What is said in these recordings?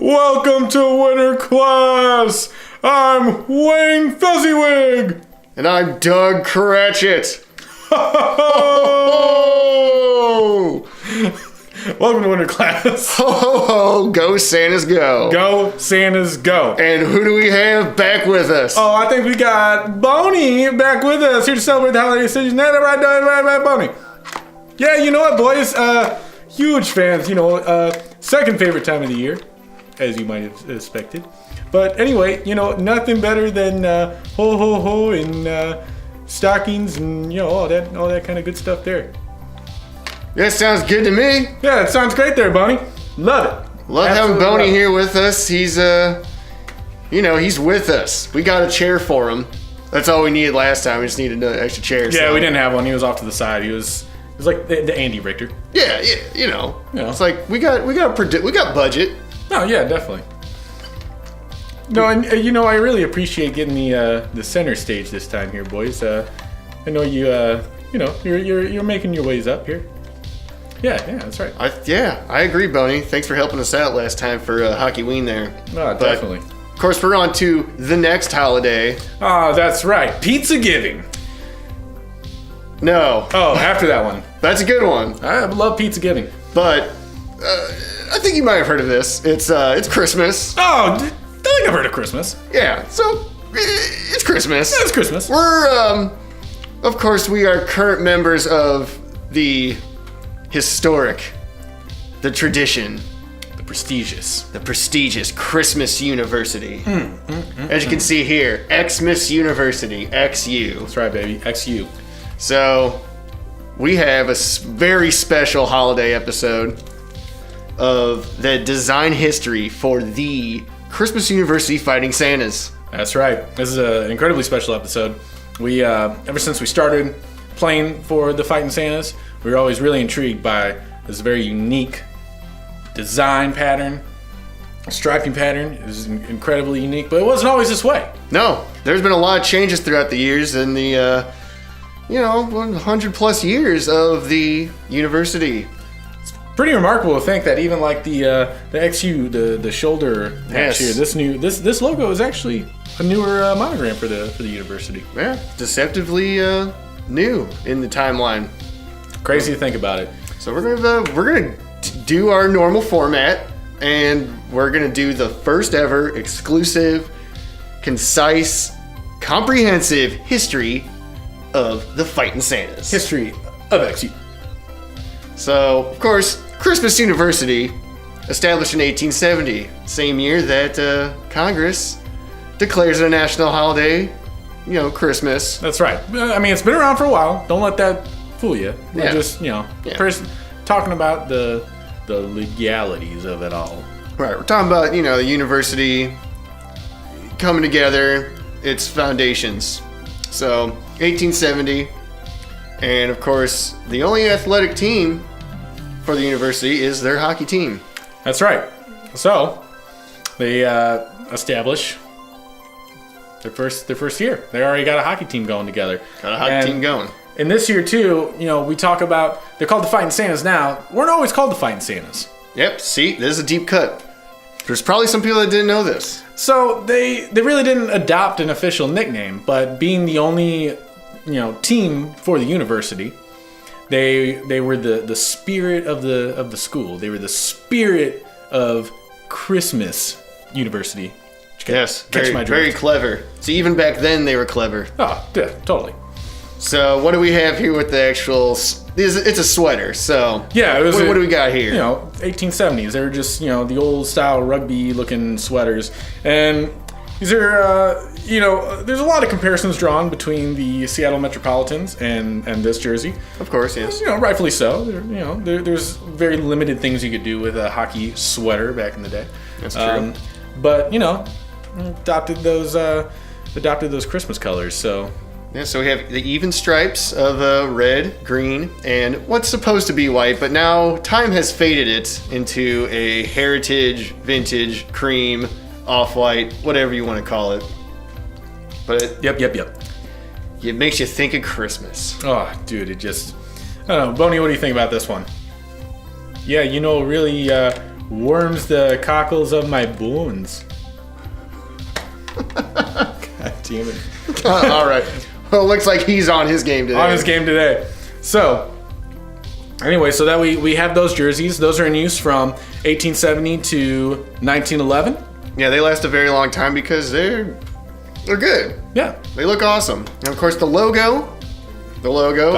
Welcome to winter class. I'm Wayne Fezziwig. And I'm Doug Cratchit. Welcome to winter class. Ho, ho, ho. Go, Santas, go. Go, Santas, go. And who do we have back with us? Oh, I think we got Boney back with us here to celebrate the holiday season. Right, Boney. Yeah, you know what, boys? Huge fans, second favorite time of the year, as you might have expected. But anyway, nothing better than ho ho ho and stockings and all that kind of good stuff there. That sounds good to me. Yeah, it sounds great there, Boney. Love it. Love having Boney here with us. He's he's with us. We got a chair for him. That's all we needed last time. We just needed an extra chair. Yeah, we didn't have one. He was off to the side. It was like the Andy Richter. Yeah, It's like we got budget. Oh yeah, definitely. No, and I really appreciate getting the center stage this time here, boys. I know you're making your ways up here. Yeah, that's right. I agree, Boney. Thanks for helping us out last time for Hockey Ween there. Oh, definitely. Of course, we're on to the next holiday. Oh, that's right. Pizza giving. No. Oh, after that one. That's a good one. I love pizza giving. But I think you might have heard of this. It's Christmas. Oh, I think I've heard of Christmas. Yeah, so it's Christmas. Yeah, it's Christmas. We're, of course, we are current members of the historic, the tradition, the prestigious Christmas University. As you can see here, Xmas University, XU. That's right, baby, XU. So, we have a very special holiday episode of the design history for the Christmas University Fightin Santas. That's right. This is an incredibly special episode. We, ever since we started playing for the Fightin Santas, we were always really intrigued by this very unique design pattern. Striping pattern is incredibly unique, but it wasn't always this way. No, there's been a lot of changes throughout the years in the 100 plus years of the university. It's pretty remarkable to think that even like the XU, the shoulder patch here, this logo is actually a newer monogram for the university. Yeah, deceptively new in the timeline. Crazy to think about it. So we're gonna do our normal format, and we're gonna do the first ever exclusive, concise, comprehensive history of the Fightin Santas. History of XU. So, of course, Christmas University, established in 1870, same year that Congress declares it a national holiday, Christmas. That's right. I mean, it's been around for a while. Don't let that fool you. We're just, first talking about the legalities of it all. Right, we're talking about, the university coming together, its foundations. So, 1870, and of course, the only athletic team for the university is their hockey team. That's right. So, they establish their first year. They already got a hockey team going together. Got a hockey team going. And this year too, we talk about, they're called the Fightin Santas now. Weren't always called the Fightin Santas. Yep, see, this is a deep cut. There's probably some people that didn't know this. So they really didn't adopt an official nickname, but being the only team for the university, they were the spirit of the school. They were the spirit of Christmas University. Yes, very clever. So even back then they were clever. Oh, yeah, totally. So what do we have here with the actual? It's a sweater. So yeah, what do we got here? 1870s. They were just the old style rugby looking sweaters, and these are there's a lot of comparisons drawn between the Seattle Metropolitans and this jersey. Of course, yes. Rightfully so. There's very limited things you could do with a hockey sweater back in the day. That's true. But adopted those Christmas colors. So. Yeah, so we have the even stripes of red, green, and what's supposed to be white, but now time has faded it into a heritage, vintage, cream, off-white, whatever you want to call it. But Yep. It makes you think of Christmas. Oh, dude, it just... I don't know. Boney, what do you think about this one? Yeah, you know, really warms the cockles of my bones. God damn it. All right. Well, it looks like he's on his game today. On his game today. So, anyway, so that we have those jerseys. Those are in use from 1870 to 1911. Yeah, they last a very long time because they're good. Yeah. They look awesome. And of course, the logo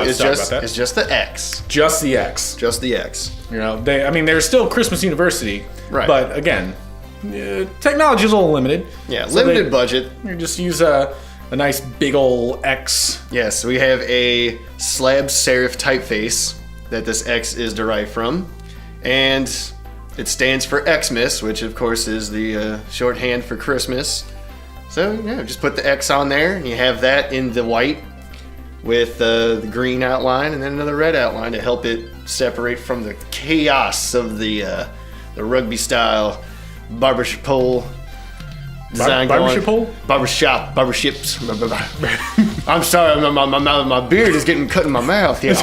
is just the X. Just the X. Just the X. You know, they're still Christmas University. Right. But again, technology is a little limited. Yeah, so limited budget. You just use a nice big ol' X. Yes, we have a slab serif typeface that this X is derived from. And it stands for Xmas, which of course is the shorthand for Christmas. So, yeah, just put the X on there, and you have that in the white with the green outline and then another red outline to help it separate from the chaos of the rugby style barbershop pole design. Barberships. I'm sorry, my beard is getting cut in my mouth. Yeah.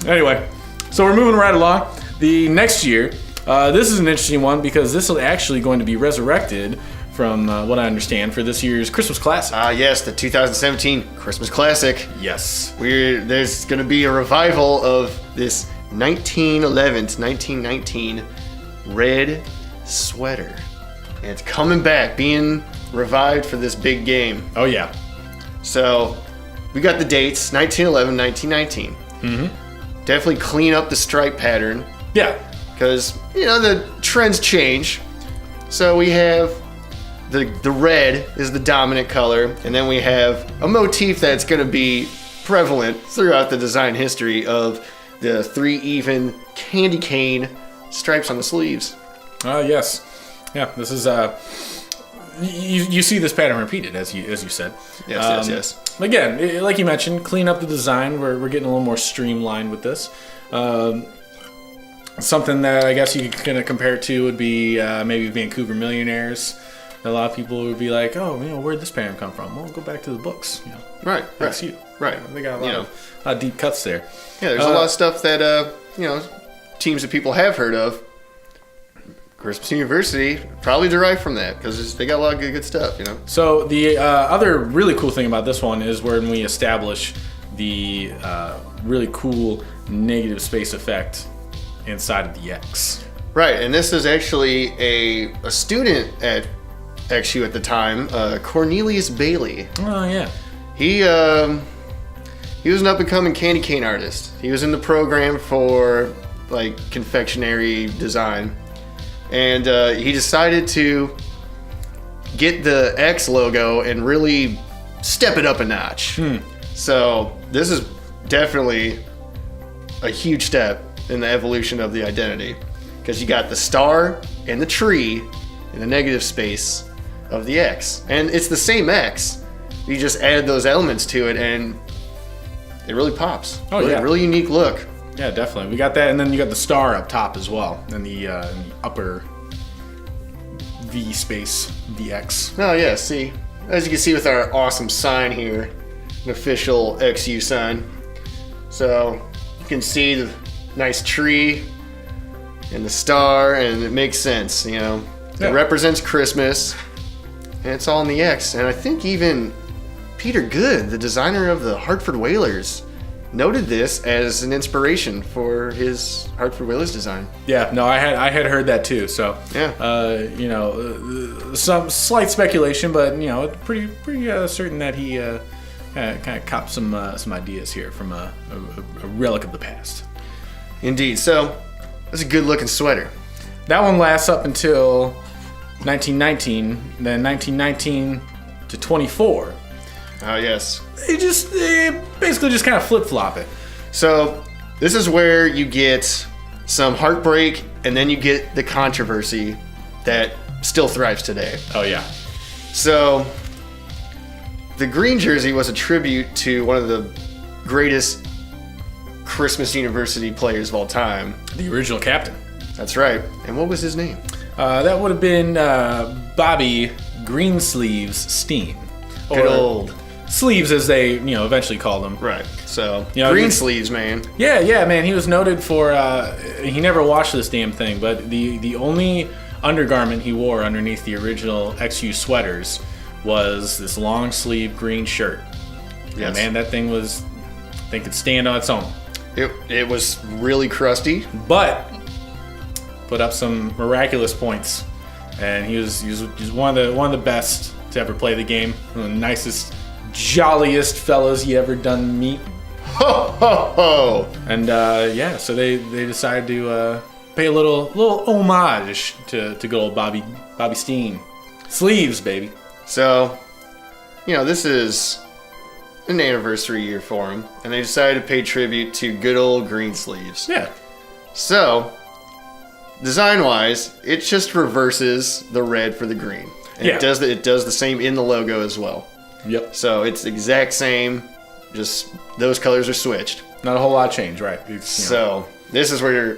Anyway, so we're moving right along. The next year, this is an interesting one because this is actually going to be resurrected from what I understand for this year's Christmas Classic. Yes, the 2017 Christmas Classic. Yes. There's going to be a revival of this 1911 to 1919 red sweater. And it's coming back, being revived for this big game. Oh, yeah. So, we got the dates, 1911, 1919. Mm-hmm. Definitely clean up the stripe pattern. Yeah. Because, the trends change. So we have the red is the dominant color, and then we have a motif that's going to be prevalent throughout the design history of the 3 even candy cane stripes on the sleeves. Yes. Yeah, this is you see this pattern repeated as you said. Yes. Again, like you mentioned, clean up the design. We're getting a little more streamlined with this. Something that I guess you could kind of compare it to would be maybe Vancouver Millionaires. A lot of people would be like, "Oh, where'd this pattern come from?" Well, go back to the books. Right. You. Right. They got a lot of deep cuts there. Yeah, there's a lot of stuff that teams that people have heard of. Christmas University probably derived from that because they got a lot of good stuff. So the other really cool thing about this one is when we establish the really cool negative space effect inside of the X. Right, and this is actually a student at XU at the time, Cornelius Bailey. Oh yeah. He was an up and coming candy cane artist. He was in the program for like confectionery design, and he decided to get the X logo and really step it up a notch. So this is definitely a huge step in the evolution of the identity, because you got the star and the tree in the negative space of the X, and it's the same X. You just added those elements to it, and it really pops. Oh yeah, really unique look. Yeah, definitely. We got that, and then you got the star up top as well, in the upper V space, VX. Oh yeah, see, as you can see with our awesome sign here, an official XU sign. So you can see the nice tree and the star, and it makes sense, It represents Christmas, and it's all in the X. And I think even Peter Good, the designer of the Hartford Whalers, noted this as an inspiration for his Hartford Whalers design. Yeah, no, I had heard that too. So yeah, some slight speculation, but pretty certain that he kind of copped some ideas here from a relic of the past. Indeed. So that's a good looking sweater. That one lasts up until 1919, then 1919 to 24. Oh yes. They basically just kind of flip-flop it. So this is where you get some heartbreak, and then you get the controversy that still thrives today. Oh yeah. So the green jersey was a tribute to one of the greatest Christmas University players of all time. The original captain. That's right. And what was his name? That would have been Bobby Greensleeves Steen. Good old sleeves, as they eventually called them. Right. So green sleeves, man. Yeah, man. He was noted for he never washed this damn thing, but the only undergarment he wore underneath the original XU sweaters was this long sleeve green shirt. Yes. Yeah, man, that thing could stand on its own. It was really crusty, but put up some miraculous points, and he was one of the best to ever play the game. One of the nicest, jolliest fellows you ever done meet. Ho ho ho! And so they decided to pay a little homage to good old Bobby Steen. Sleeves, baby. So, this is an anniversary year for him, and they decided to pay tribute to good old green sleeves. Yeah. So, design-wise, it just reverses the red for the green. And it does the same in the logo as well. Yep. So it's the exact same, just those colors are switched. Not a whole lot of change, right? So this is where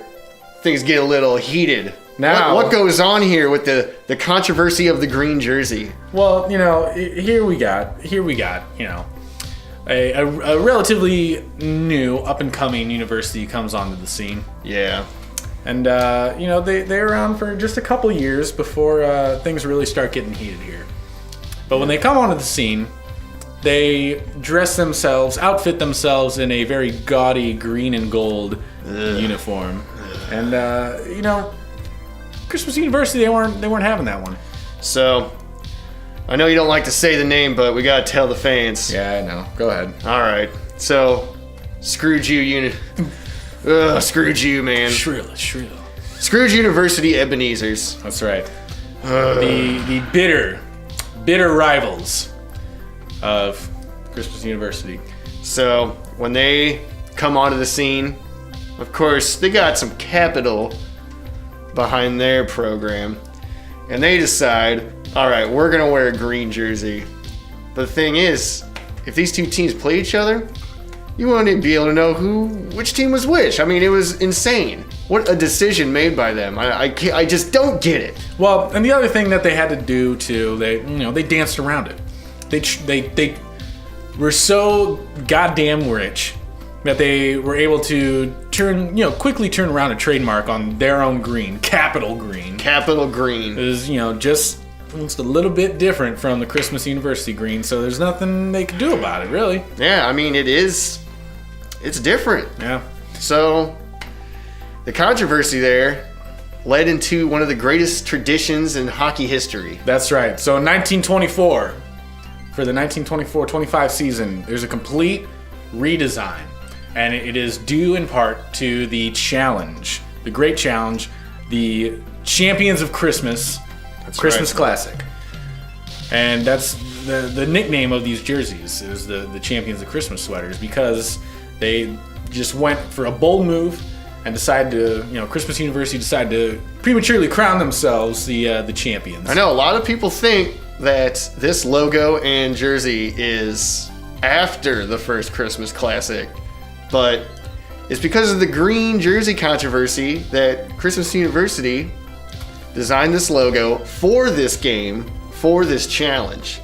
things get a little heated. Now, what goes on here with the controversy of the green jersey? Well, here we got, a relatively new, up-and-coming university comes onto the scene. Yeah. And, they're around for just a couple years before things really start getting heated here. But when they come onto the scene, they outfit themselves in a very gaudy green and gold uniform. And, Christmas University, they weren't having that one. So, I know you don't like to say the name, but we gotta tell the fans. Yeah, I know. Go ahead. All right. So, Scrooge you, Scrooge you, man. Shrill. Scrooge University Ebenezer's. That's right. The bitter rivals of Christmas University. So, when they come onto the scene, of course, they got some capital behind their program, and they decide, all right, we're gonna wear a green jersey. But the thing is, if these two teams play each other, you wouldn't be able to know which team was which. I mean, it was insane. What a decision made by them. I just don't get it. Well, and the other thing that they had to do too, they danced around it. They were so goddamn rich that they were able to quickly turn around a trademark on their own green, Capital Green. Capital Green. It was, just a little bit different from the Christmas University green, so there's nothing they could do about it, really. Yeah, I mean, it's different. Yeah. So, the controversy there led into one of the greatest traditions in hockey history. That's right. So in 1924, for the 1924-25 season, there's a complete redesign. And it is due in part to the challenge, the great challenge, the Champions of Christmas, Christmas Classic. And that's the nickname of these jerseys is the Champions of Christmas sweaters, because they just went for a bold move and decided to, Christmas University decided to prematurely crown themselves the champions. I know a lot of people think that this logo and jersey is after the first Christmas Classic. But it's because of the green jersey controversy that Christmas University designed this logo for this game, for this challenge,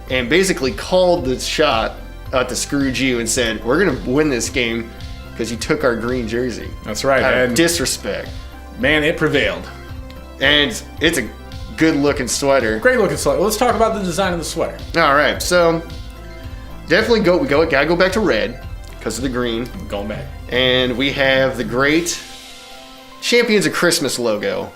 and basically called the shot out to Scrooge you and said, we're going to win this game because you took our green jersey. That's right. Out of disrespect. Man, it prevailed. And it's a good looking sweater. Great looking sweater. Let's talk about the design of the sweater. All right. So definitely gotta go back to red. Because of the green. Going back. And we have the great Champions of Christmas logo.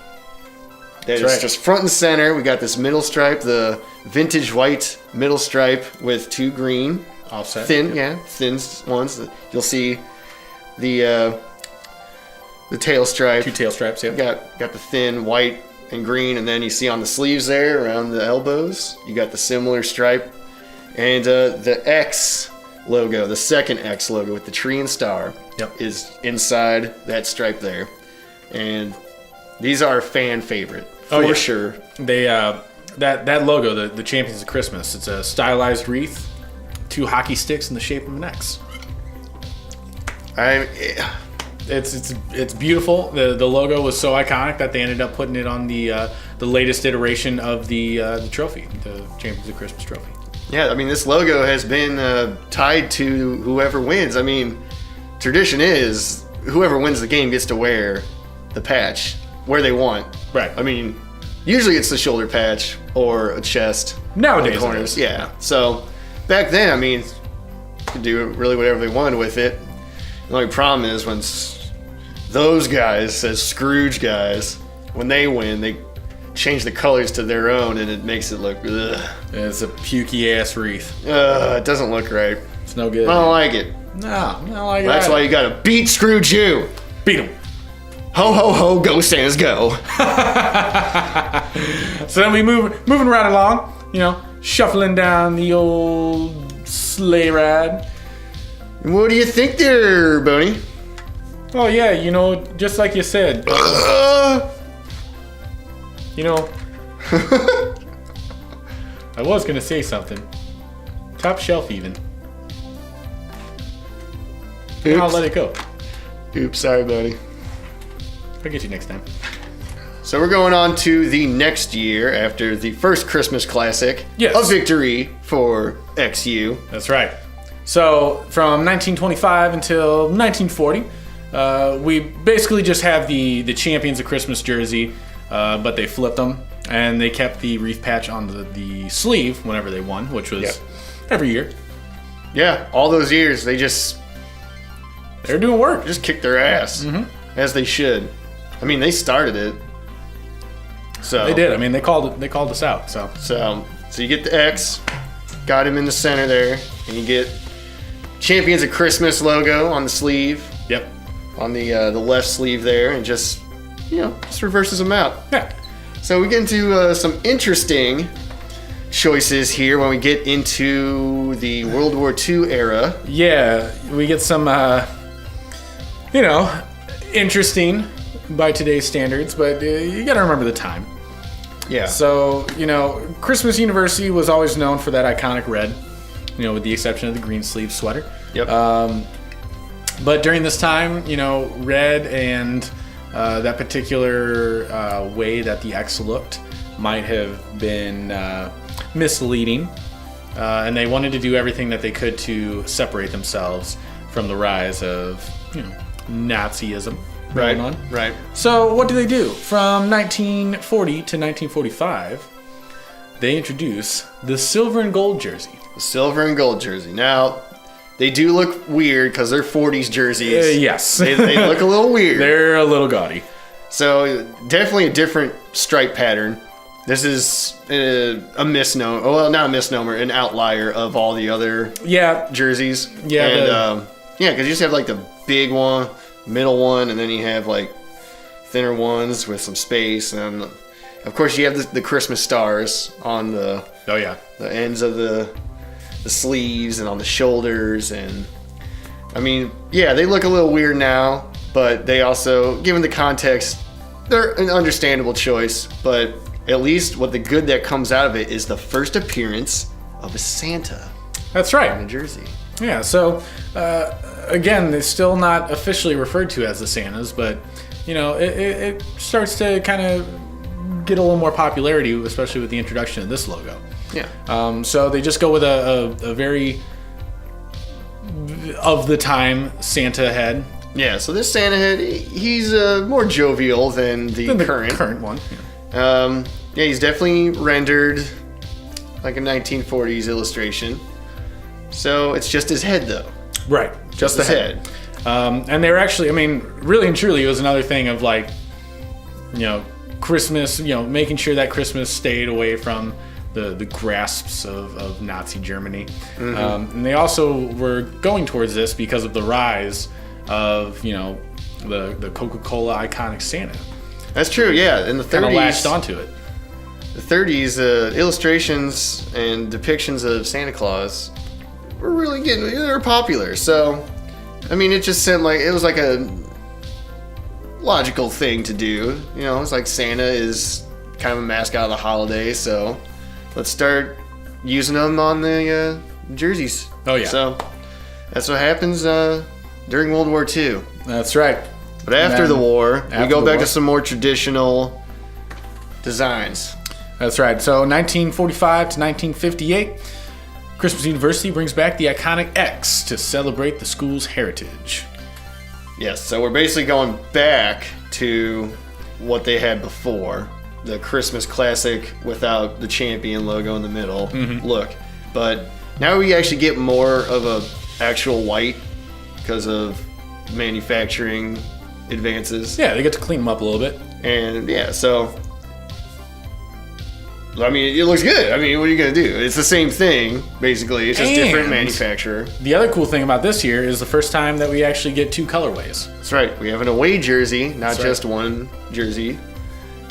That is just front and center. We got this middle stripe, the vintage white middle stripe with two green. Offset. Thin ones. You'll see the tail stripe. Two tail stripes, yeah. Got the thin white and green, and then you see on the sleeves there, around the elbows, you got the similar stripe. And the X logo, the second X logo with the tree and star, is inside that stripe there. And these are a fan favorite for sure. They that logo, the Champions of Christmas, it's a stylized wreath, two hockey sticks in the shape of an X. It's beautiful. The logo was so iconic that they ended up putting it on the latest iteration of the trophy, the Champions of Christmas trophy. Yeah, I mean, this logo has been tied to whoever wins. I mean, tradition is whoever wins the game gets to wear the patch where they want. Right. I mean, usually it's the shoulder patch or a chest. Nowadays, the corners. Yeah. So back then, I mean, you could do really whatever they wanted with it. The only problem is when those guys, as Scrooge guys, when they win, they change the colors to their own, and it makes it look. Ugh. It's a pukey ass wreath. It doesn't look right. It's no good. I don't like it. No, I don't like it. That's why you gotta beat Scrooge you. Beat him. Ho ho ho! Go Santas go! So then we moving right along. You know, shuffling down the old sleigh ride. What do you think there, Boney? Oh yeah, you know, just like you said. You know, I was gonna say something. Top shelf even. Oops. I'll let it go. Oops, sorry, buddy. I'll get you next time. So we're going on to the next year after the first Christmas classic. Yes. A victory for XU. That's right. So from 1925 until 1940, we basically just have the Champions of Christmas jersey, but they flipped them and they kept the wreath patch on the sleeve whenever they won, which was every year. Yeah, all those years they They're doing work. just kicked their ass, as they should. I mean, they started it. So They did. I mean, they called us out. So So you get the X, got him in the center there, and you get Champions of Christmas logo on the sleeve, yep. on the left sleeve there, and just reverses them out. Yeah. So we get into some interesting choices here when we get into the World War II era. Yeah, we get some, interesting by today's standards, but you got to remember the time. Yeah. So, Christmas University was always known for that iconic red, with the exception of the green sleeve sweater. Yep. But during this time, red and that particular way that the X looked might have been misleading. And they wanted to do everything that they could to separate themselves from the rise of, Nazism. Right. Going on. Right. So what do? From 1940 to 1945, they introduce the silver and gold jersey. The silver and gold jersey. Now, they do look weird because they're 40s jerseys. Yes. They look a little weird. They're a little gaudy. So, definitely a different stripe pattern. This is a misnomer. Well, not a misnomer, an outlier of all the other jerseys. Yeah. And, because you just have like the big one, middle one, and then you have like thinner ones with some space. And of course, you have the Christmas stars on the ends of the sleeves and on the shoulders. And I mean, they look a little weird now, but they also, given the context, they're an understandable choice. But at least what the good that comes out of it is the first appearance of a Santa. That's right. On a jersey. Yeah, so again, they're still not officially referred to as the Santas, but it starts to kind of get a little more popularity, especially with the introduction of this logo. Yeah. So they just go with a very of the time Santa head. Yeah. So this Santa head, he's more jovial than the current one. Yeah. He's definitely rendered like a 1940s illustration. So it's just his head, though. Right. Just the head. And they were actually, really and truly, it was another thing of like, Christmas, making sure that Christmas stayed away from the grasps of Nazi Germany. Mm-hmm. And they also were going towards this because of the rise of, the Coca-Cola iconic Santa. That's true, yeah. In the 30s. Kind of latched onto it. The 30s, illustrations and depictions of Santa Claus were really they were popular. So, it just seemed like it was like a logical thing to do. It's like Santa is kind of a mascot of the holiday, so let's start using them on the jerseys. Oh, yeah. So, that's what happens during World War II. That's right. But after the war, we go back to some more traditional designs. That's right. So 1945 to 1958, Christmas University brings back the iconic X to celebrate the school's heritage. Yes, so we're basically going back to what they had before. The Christmas classic without the champion logo in the middle look. But now we actually get more of a actual white because of manufacturing advances. Yeah, they get to clean them up a little bit. And yeah, so I mean, it looks good. I mean, what are you going to do? It's the same thing, basically. It's just different manufacturer. The other cool thing about this year is the first time that we actually get 2 colorways. That's right. We have an away jersey, not just one jersey.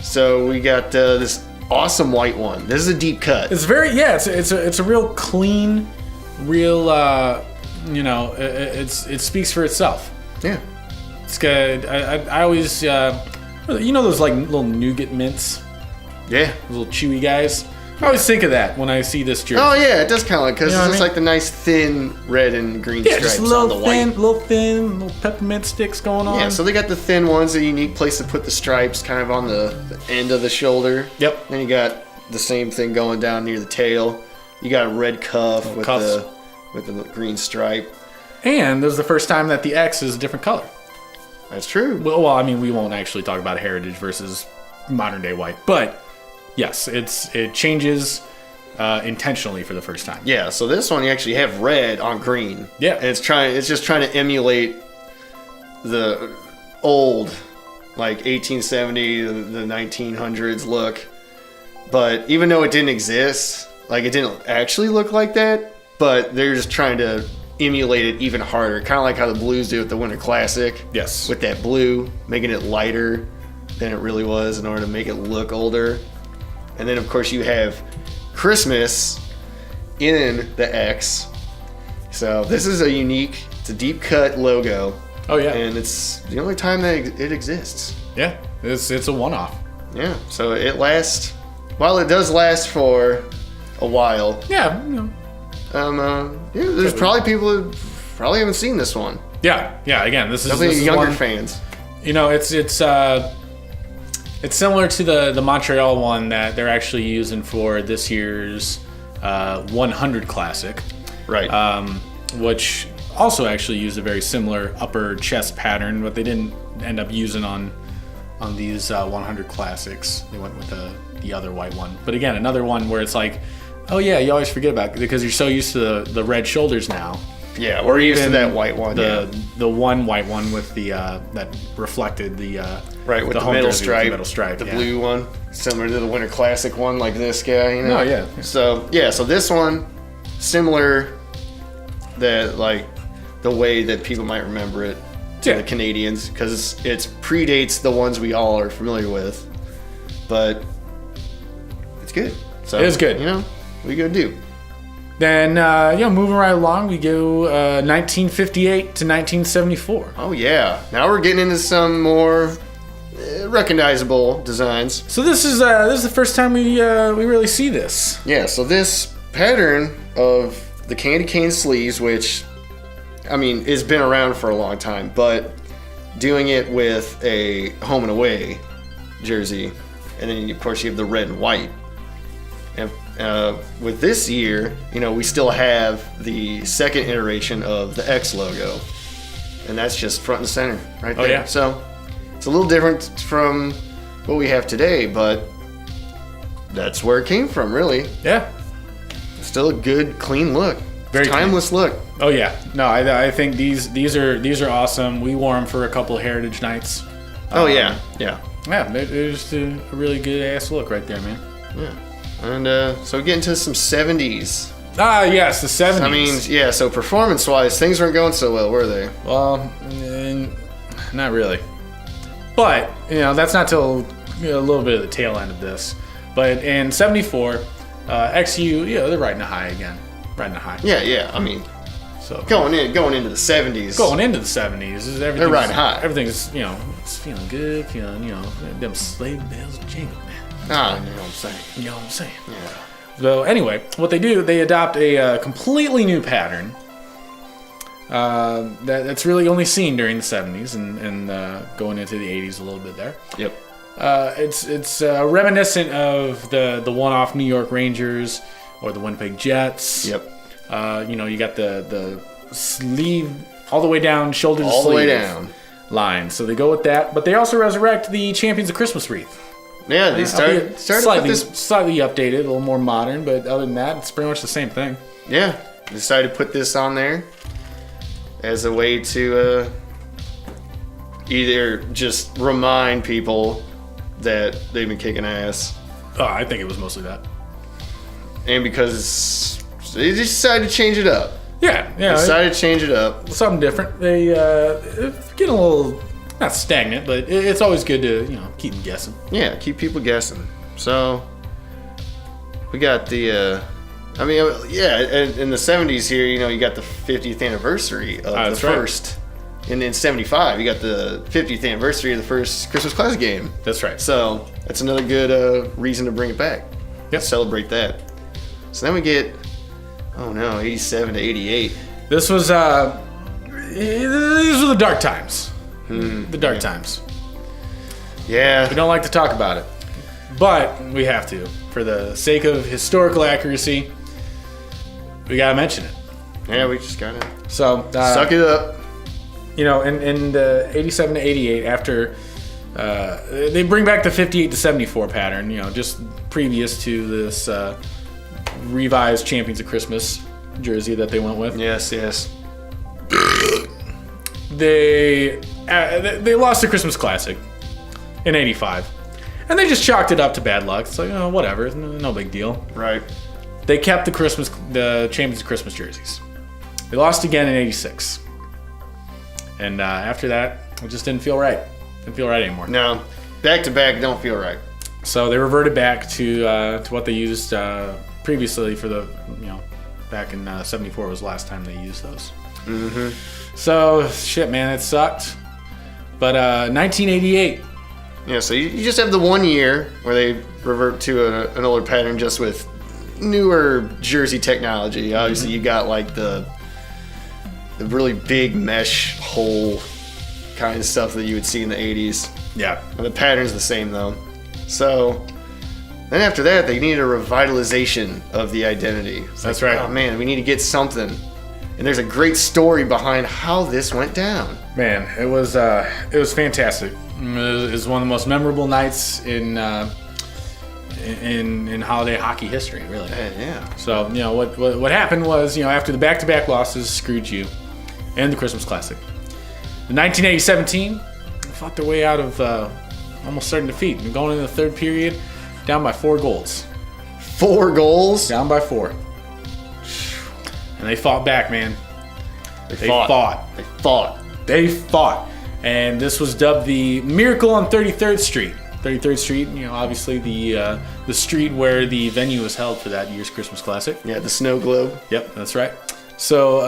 So we got this awesome white one. This is a deep cut. It's very, it's a real clean, real, it speaks for itself. Yeah. It's good. I always, those like little nougat mints? Yeah. Those little chewy guys. I always think of that when I see this jersey. Oh yeah, it does kind of look, because it's just like the nice thin red and green stripes just on the white. little peppermint sticks going on. Yeah, so they got the thin ones, a unique place to put the stripes, kind of on the end of the shoulder. Yep. Then you got the same thing going down near the tail. You got a red cuff with the green stripe. And this is the first time that the X is a different color. That's true. Well, I mean, we won't actually talk about heritage versus modern day white, but yes, it changes intentionally for the first time. Yeah, so this one you actually have red on green. Yeah. And it's just trying to emulate the old, like 1870, the 1900s look. But even though it didn't exist, like it didn't actually look like that, but they're just trying to emulate it even harder. Kind of like how the Blues do with the Winter Classic. Yes. With that blue, making it lighter than it really was in order to make it look older. And then, of course, you have Christmas in the X. So this is it's a deep cut logo. Oh, yeah. And it's the only time that it exists. Yeah, it's a one-off. Yeah, so it lasts, while it does last for a while. Yeah. There's probably people who probably haven't seen this one. Yeah. Again, this is Definitely younger one, fans. It's similar to the Montreal one that they're actually using for this year's 100 Classic. Right. Which also actually used a very similar upper chest pattern, but they didn't end up using on these 100 Classics. They went with the other white one. But again, another one where it's like, oh yeah, you always forget about it because you're so used to the red shoulders now. Yeah, we're used to that white one. The one white one with the that reflected the right with the middle stripe, the blue one, similar to the Winter Classic one, like this guy. Oh yeah. So this one, similar, that like the way that people might remember it to the Canadians, because it predates the ones we all are familiar with, but it's good. So it is good. What are you gonna do? Then, moving right along, we go 1958 to 1974. Oh, yeah. Now we're getting into some more recognizable designs. So this is the first time we really see this. Yeah, so this pattern of the candy cane sleeves, which, I mean, has been around for a long time, but doing it with a home and away jersey, and then, of course, you have the red and white. And with this year, we still have the second iteration of the X logo, and that's just front and center right there. Oh, yeah. So it's a little different from what we have today, but that's where it came from, really. Yeah. Still a good, clean look. Very timeless look. Oh yeah. No, I think these are awesome. We wore them for a couple of Heritage Nights. Oh yeah. Yeah, they're just a really good ass look right there, man. Yeah. And so getting to some 70s. Ah, yes, the 70s. I mean, yeah, so performance-wise, things weren't going so well, were they? Well, not really. But, that's not till a little bit of the tail end of this. But in 74, XU, they're riding a high again. Riding a high. Yeah, I mean, so going into the 70s. Going into the 70s, they're riding high. Everything's, it's feeling good, them sleigh bells jingle, man. Ah, you know what I'm saying. You know what I'm saying? Yeah. So anyway, what they do, they adopt a completely new pattern that's really only seen during the 70s and going into the 80s a little bit there. Yep. It's reminiscent of the one-off New York Rangers or the Winnipeg Jets. Yep. You got the sleeve all the way down, shoulder to sleeve. All the way down. Line. So they go with that. But they also resurrect the Champions of Christmas wreath. Yeah, they started slightly with this. Slightly updated, a little more modern, but other than that, it's pretty much the same thing. Yeah, they decided to put this on there as a way to either just remind people that they've been kicking ass. Oh, I think it was mostly that. And because they just decided to change it up. Yeah. Decided to change it up. Something different. They get a little, not stagnant, but it's always good to, keep them guessing. Yeah, keep people guessing. So, we got the, in the 70s here, you got the 50th anniversary of the first. Right. And in 75, you got the 50th anniversary of the first Christmas Classic game. That's right. So, that's another good reason to bring it back. Yep. Celebrate that. So then we get, 87 to 88. This was, these were the dark times. The dark times. Yeah. We don't like to talk about it, but we have to. For the sake of historical accuracy, we gotta mention it. Yeah, we just gotta suck it up. In the 87 to 88, after they bring back the 58 to 74 pattern, just previous to this revised Champions of Christmas jersey that they went with. Yes. They lost the Christmas Classic in 85. And they just chalked it up to bad luck. It's like, whatever, no big deal. Right. They kept the Champions of Christmas jerseys. They lost again in 86. And after that, it just didn't feel right. Didn't feel right anymore. No, back to back don't feel right. So they reverted back to what they used previously for the, back in 74 was the last time they used those. Mm-hmm. So, shit, man, it sucked. But 1988. Yeah, so you just have the 1 year where they revert to an older pattern just with newer jersey technology. Obviously, you got like the really big mesh hole kind of stuff that you would see in the 80s. Yeah. And the pattern's the same, though. So then after that, they needed a revitalization of the identity. That's right. Oh, man, we need to get something. And there's a great story behind how this went down. Man, it was fantastic. It was one of the most memorable nights in holiday hockey history, really. Yeah. So, what happened was, after the back-to-back losses screwed you and the Christmas Classic, in 1987 team fought their way out of almost certain defeat. And going into the third period, down by 4 goals. 4 goals? Down by 4. And they fought back, man. They fought. And this was dubbed the Miracle on 33rd Street. 33rd Street, obviously the street where the venue was held for that year's Christmas Classic. Yeah, the snow globe. Yep, that's right. So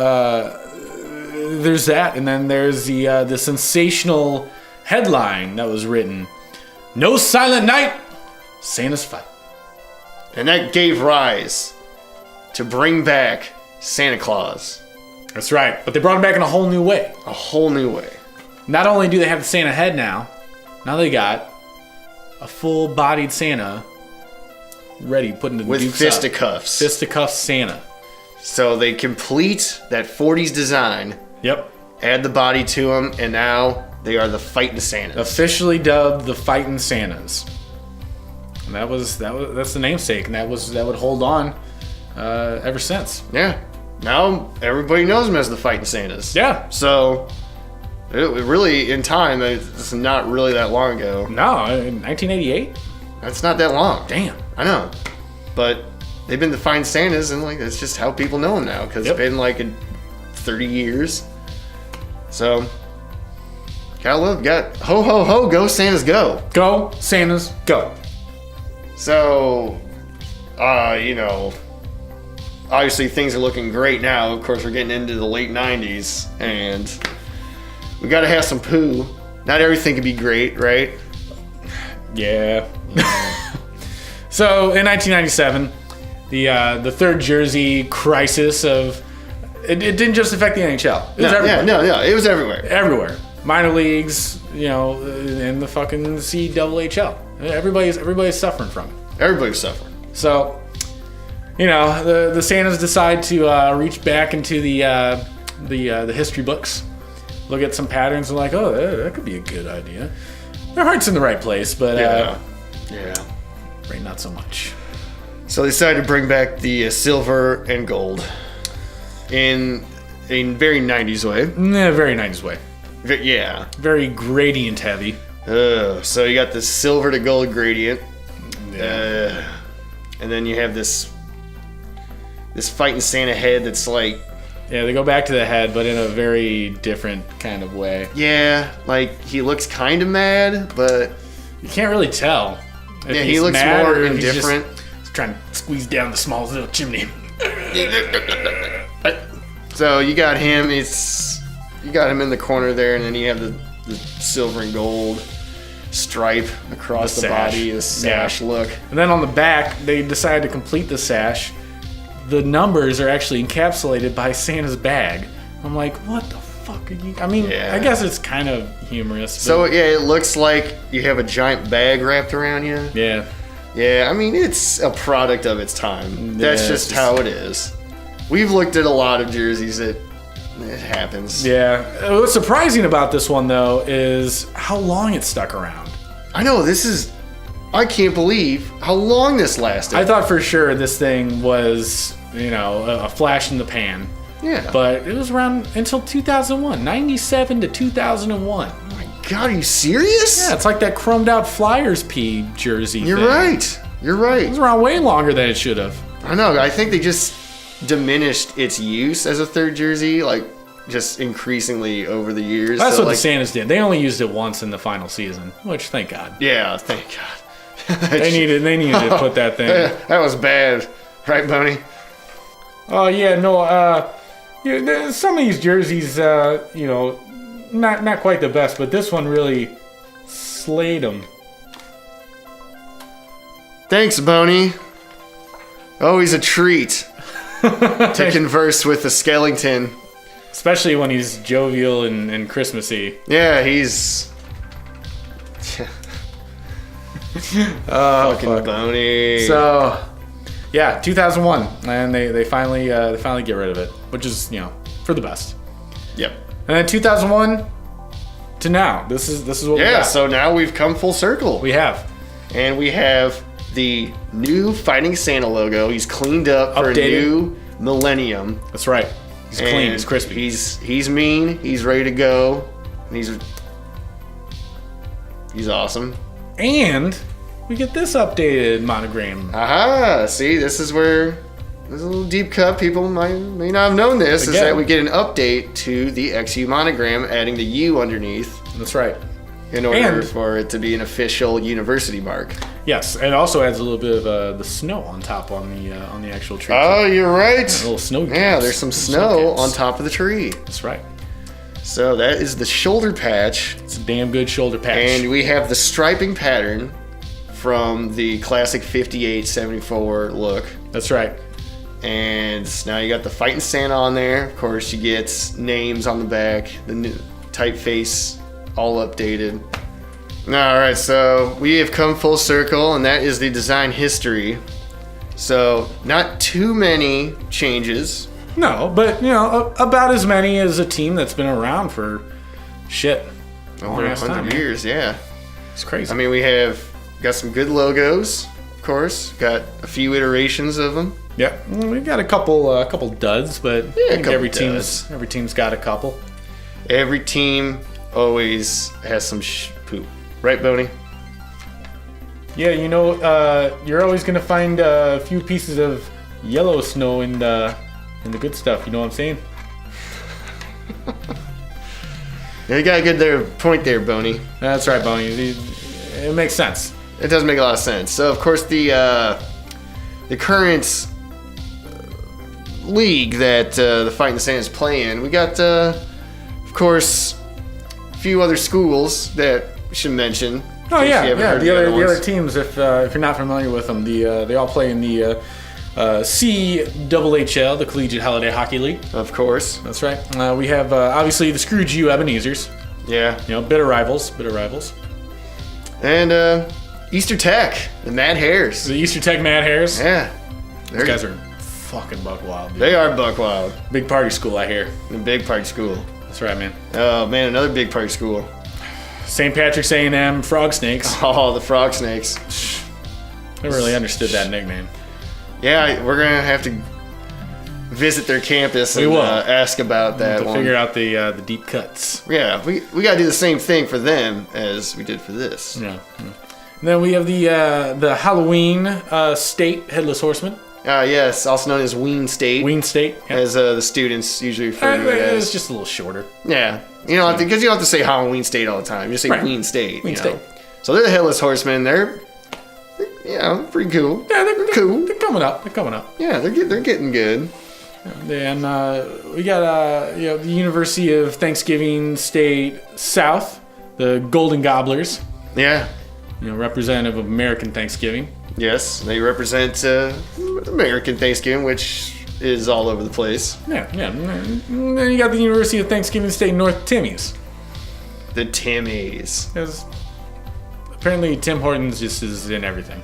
there's that, and then there's the sensational headline that was written, "No Silent Night, Santa's Fight." And that gave rise to bring back Santa Claus. That's right, but they brought him back in a whole new way. A whole new way. Not only do they have the Santa head now they got a full-bodied Santa ready, putting the with dukes fisticuffs. Fisticuffs Santa. So they complete that 40s design. Yep. Add the body to them, and now they are the Fightin Santas. Officially dubbed the Fightin Santas. And that's the namesake, and that would hold on ever since. Yeah. Now everybody knows them as the Fightin Santas. Yeah. So it really, in time, it's not really that long ago. No, in 1988? That's not that long. Damn. I know. But they've been the Fightin Santas, and that's just how people know them now, because it's been 30 years. So, got ho ho ho, go Santas go. Go Santas go. So, obviously things are looking great now. Of course, we're getting into the late 90s, and we got to have some poo. Not everything can be great, right? Yeah. So in 1997, the third jersey crisis of it didn't just affect the NHL. It was everywhere. No, it was everywhere. Everywhere. Minor leagues, and the fucking CWHL. Everybody's suffering from it. Everybody's suffering. So the Santas decide to reach back into the history books, look at some patterns, and like, oh, that could be a good idea. Their heart's in the right place, but right, not so much. So they decided to bring back the silver and gold in a very 90s way. Very 90s way. Yeah. Very gradient heavy. So you got the silver to gold gradient. Yeah. And then you have this fighting Santa head that's like... Yeah, they go back to the head, but in a very different kind of way. Yeah, like he looks kind of mad, but... You can't really tell. Yeah, he looks more indifferent. He's trying to squeeze down the smallest little chimney. So you got him. You got him in the corner there, and then you have the silver and gold stripe across the body, the sash look. And then on the back, they decided to complete the sash. The numbers are actually encapsulated by Santa's bag. I'm like, what the fuck are you... I mean, I guess it's kind of humorous. So, yeah, it looks like you have a giant bag wrapped around you. Yeah. Yeah, I mean, it's a product of its time. That's just how it is. We've looked at a lot of jerseys that it happens. Yeah. What's surprising about this one, though, is how long it stuck around. I know, I can't believe how long this lasted. I thought for sure this thing was, a flash in the pan. Yeah. But it was around until 2001, 97 to 2001. Oh my God, are you serious? Yeah, it's like that chromed out Flyers P jersey You're thing. right. You're right. It was around way longer than it should have. I know. I think they just diminished its use as a third jersey, like just increasingly over the years. That's what the Santas did. They only used it once in the final season, which thank God. Yeah, thank God. They needed to put that thing. That was bad, right, Boney? Oh yeah, no. Some of these jerseys, not quite the best, but this one really slayed them. Thanks, Boney. Always a treat to converse with a skeleton. Especially when he's jovial and Christmassy. Yeah, he's... fucking Boney. So, yeah, 2001, and they finally get rid of it, which is for the best. Yep. And then 2001 to now, this is what we got. So now we've come full circle. We have, and we have the new Fighting Santa logo. He's cleaned up for a new millennium. That's right. He's clean. He's crispy. He's mean. He's ready to go. And he's awesome. And we get this updated monogram. Aha! See, this is where there's a little deep cut. People may not have known this. Is that we get an update to the XU monogram, adding the U underneath. That's right. In order for it to be an official university mark. Yes, and it also adds a little bit of the snow on top on the actual tree. Oh, you're right. A little snow. Yeah, there's some snow on top of the tree. That's right. So that is the shoulder patch. It's a damn good shoulder patch. And we have the striping pattern from the classic 58-74 look. That's right. And now you got the Fightin' Santa on there. Of course, you get names on the back, the new typeface all updated. All right, so we have come full circle, and that is the design history. So not too many changes. No, but about as many as a team that's been around for over 100 years. Yeah, it's crazy. I mean, we got some good logos, of course. Got a few iterations of them. Yeah, we've got a couple duds, but I think every team's got a couple. Every team always has some poop, right, Boney? Yeah, you're always gonna find a few pieces of yellow snow in the good stuff. You know what I'm saying? You got a good point there, Boney. That's right, Boney. It makes sense. It does make a lot of sense. So, of course, the current league that the Fightin' Santas play in, we got, of course, a few other schools that we should mention. Oh yeah. The other teams, if you're not familiar with them, they all play in the CHHL, the Collegiate Holiday Hockey League. Of course. That's right. We have obviously the Scrooge U Ebenezers. Yeah. Bitter rivals. And Easter Tech, the Mad Hares. The Easter Tech Mad Hares. Yeah. These guys are fucking buck wild, dude. They are buck wild. Big party school, I hear. A big party school. That's right, man. Oh man, another big party school. St. Patrick's A&M Frog Snakes. Oh, the Frog Snakes. Never really understood that nickname. Yeah, we're gonna have to visit their campus and ask about that To one. figure out the deep cuts. Yeah, we gotta do the same thing for them as we did for this. Yeah. And then we have the Halloween State Headless Horseman. Yes, also known as Ween State. Ween State. Yep. As the students usually refer to it as. It's just a little shorter. Yeah, because you don't have to say Halloween State all the time. You just say Right. Ween State. Ween State. So they're the Headless Horsemen. They're pretty cool. Yeah, they're cool. They're coming up. They're coming up. Yeah, they're getting good. Then we got the University of Thanksgiving State South, the Golden Gobblers. Yeah. Representative of American Thanksgiving. Yes, they represent American Thanksgiving, which is all over the place. Yeah. And then you got the University of Thanksgiving State North Timmies. The Timmies. Because apparently Tim Hortons just is in everything.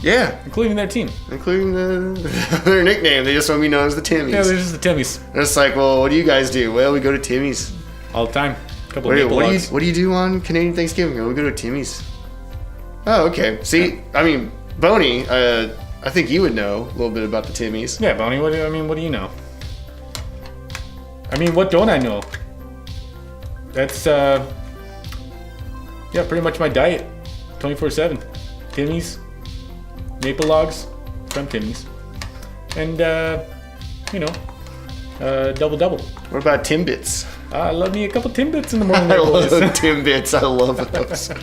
Yeah, Including their team. including their nickname. They just want to be known as the Timmies. Yeah, they're just the Timmies. And it's like, well, what do you guys do? Well, we go to Timmy's. All the time. A couple of maple logs. What do you do on Canadian Thanksgiving? Oh, we go to Timmy's. Oh, okay. See, I mean, Boney, I think you would know a little bit about the Timmys. Yeah, Bonnie, what do you know? I mean, what don't I know? That's, pretty much my diet. 24/7. Timmy's. Maple logs from Timmy's. And, double. What about Timbits? I love me a couple Timbits in the morning. I there, love boys. Timbits. I love those. Oh,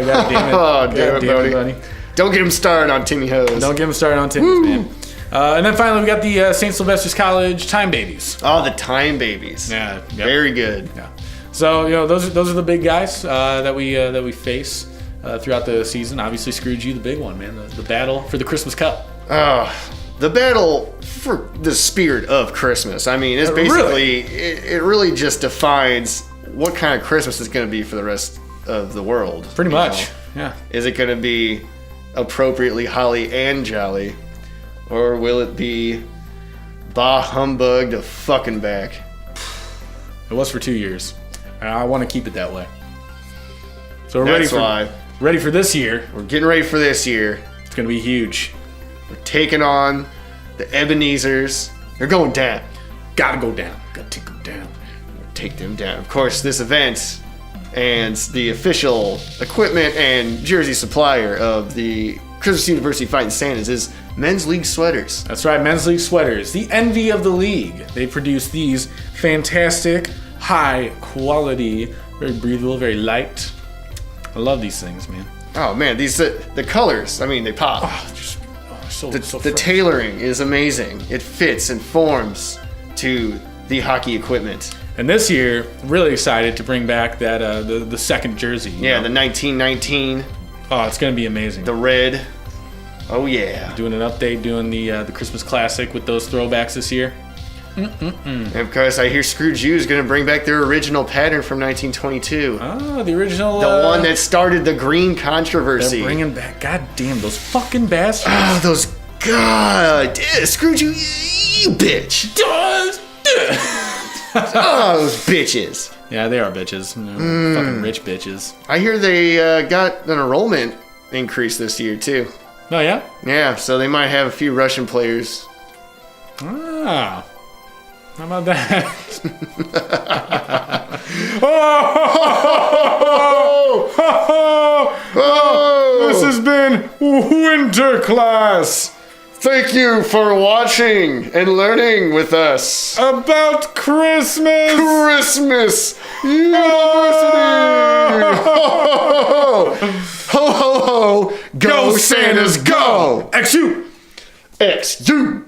God damn it. Oh, damn it, Boney. Bonnie. Don't get him started on Timmy Hose. Don't get them started on Timmy's, man. And then finally, we got the St. Sylvester's College Time Babies. Oh, the Time Babies. Yeah. Yep. Very good. Yeah. So those are the big guys that we face throughout the season. Obviously, Scrooge, you the big one, man. The battle for the Christmas Cup. The battle for the spirit of Christmas. I mean, it's basically it really just defines what kind of Christmas it's going to be for the rest of the world. Pretty much. Yeah. Is it going to be appropriately holly and jolly, or will it be bah humbug to fucking back? It was for 2 years. And I want to keep it that way. So we're That's why ready for this year. we're getting ready for this year. It's going to be huge. We're taking on the Ebenezers. They're going down. Gotta go down. Gotta take them down. Take them down. Of course, this event and the official equipment and jersey supplier of the Christmas University Fightin Santas is Men's League sweaters. That's right, Men's League sweaters. The envy of the league. They produce these fantastic, high quality, very breathable, very light. I love these things, man. Oh man, these the colors. I mean, they pop. So The fresh. tailoring is amazing. It fits and forms to the hockey equipment. And this year, really excited to bring back that the second jersey. you Yeah, know? the 1919, Oh, it's gonna be amazing. the red. Oh yeah. Doing an update, doing the Christmas Classic with those throwbacks this year. And of course, I hear Scrooge U is going to bring back their original pattern from 1922. Oh, the original. The one that started the green controversy. They're bringing back. God damn those fucking bastards. Oh, those. God. Scrooge U, you bitch. Oh, those bitches. Yeah, they are bitches. Fucking rich bitches. I hear they got an enrollment increase this year, too. Oh yeah. Yeah, so they might have a few Russian players. Ah. How about that? Oh! This has been Winter Class Thank you for watching and learning with us. about Christmas. Christmas University! Ho, ho, ho! Go, Santas, go! XU. XU!